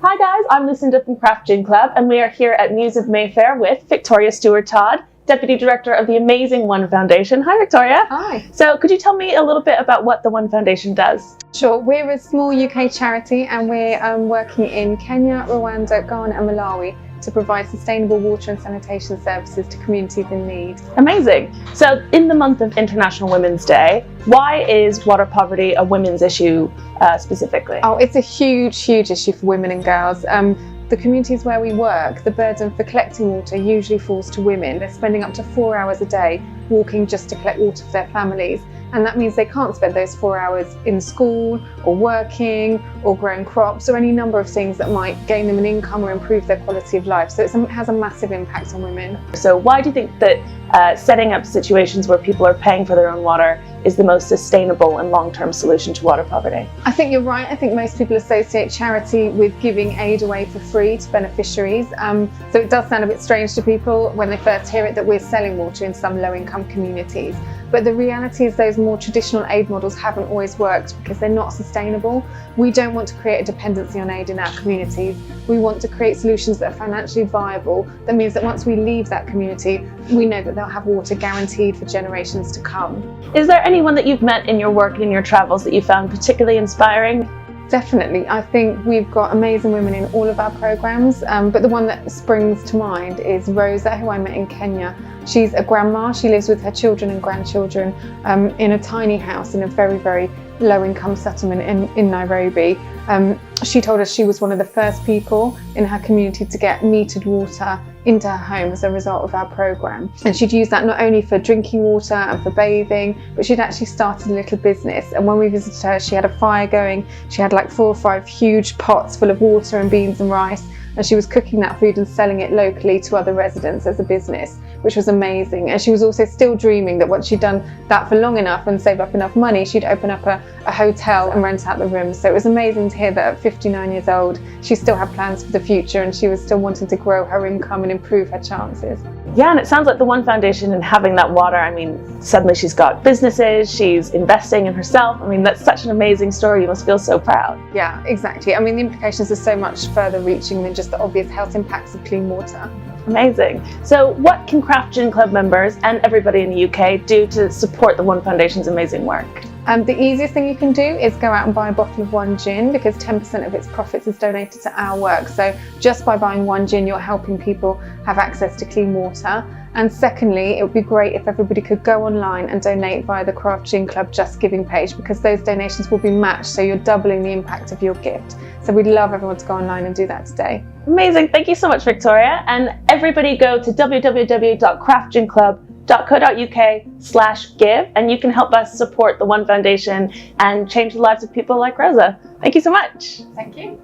Hi guys, I'm Lucinda from Craft Gin Club, and we are here at Muse of Mayfair with Victoria Steward Todd, Deputy Director of the amazing One Foundation. Hi Victoria. Hi. So could you tell me a little bit about what the One Foundation does? Sure, we're a small UK charity and we're working in Kenya, Rwanda, Ghana and Malawi to provide sustainable water and sanitation services to communities in need. Amazing. So in the month of International Women's Day, why is water poverty a women's issue specifically? Oh, it's a huge issue for women and girls. The communities where we work, the burden for collecting water usually falls to women. They're spending up to 4 hours a day walking just to collect water for their families. And that means they can't spend those 4 hours in school or working or growing crops or any number of things that might gain them an income or improve their quality of life. So it has a massive impact on women. So why do you think that setting up situations where people are paying for their own water is the most sustainable and long-term solution to water poverty? I think you're right. I think most people associate charity with giving aid away for free to beneficiaries. So it does sound a bit strange to people when they first hear it that we're selling water in some low-income communities. But the reality is those more traditional aid models haven't always worked because they're not sustainable. We don't want to create a dependency on aid in our communities. We want to create solutions that are financially viable. That means that once we leave that community, we know that they'll have water guaranteed for generations to come. Is there anyone that you've met in your work and in your travels that you found particularly inspiring? Definitely. I think we've got amazing women in all of our programs, but the one that springs to mind is Rosa, who I met in Kenya. She's a grandma. She lives with her children and grandchildren in a tiny house in a very low-income settlement in Nairobi. She told us she was one of the first people in her community to get metered water into her home as a result of our program. And she'd used that not only for drinking water and for bathing, but she'd actually started a little business. And when we visited her, she had a fire going. She had like 4 or 5 huge pots full of water and beans and rice. And she was cooking that food and selling it locally to other residents as a business, which was amazing. And she was also still dreaming that once she'd done that for long enough and saved up enough money, she'd open up a hotel and rent out the rooms. So it was amazing to hear that at 59 years old, she still had plans for the future and she was still wanting to grow her income and improve her chances. Yeah, and it sounds like the One Foundation and having that water, I mean, suddenly she's got businesses, she's investing in herself. I mean, that's such an amazing story. You must feel so proud. Yeah, exactly. I mean, the implications are so much further reaching than just the obvious health impacts of clean water. Amazing. So what can Craft Gin Club members and everybody in the UK do to support the One Foundation's amazing work? The easiest thing you can do is go out and buy a bottle of one gin, because 10% of its profits is donated to our work. So just by buying one gin, you're helping people have access to clean water. And secondly, it would be great if everybody could go online and donate via the Craft Gin Club Just Giving page, because those donations will be matched, so you're doubling the impact of your gift. So we'd love everyone to go online and do that today. Amazing. Thank you so much, Victoria. And everybody go to www.craftginclub.co.uk/give and you can help us support the One Foundation and change the lives of people like Rosa. Thank you so much. Thank you.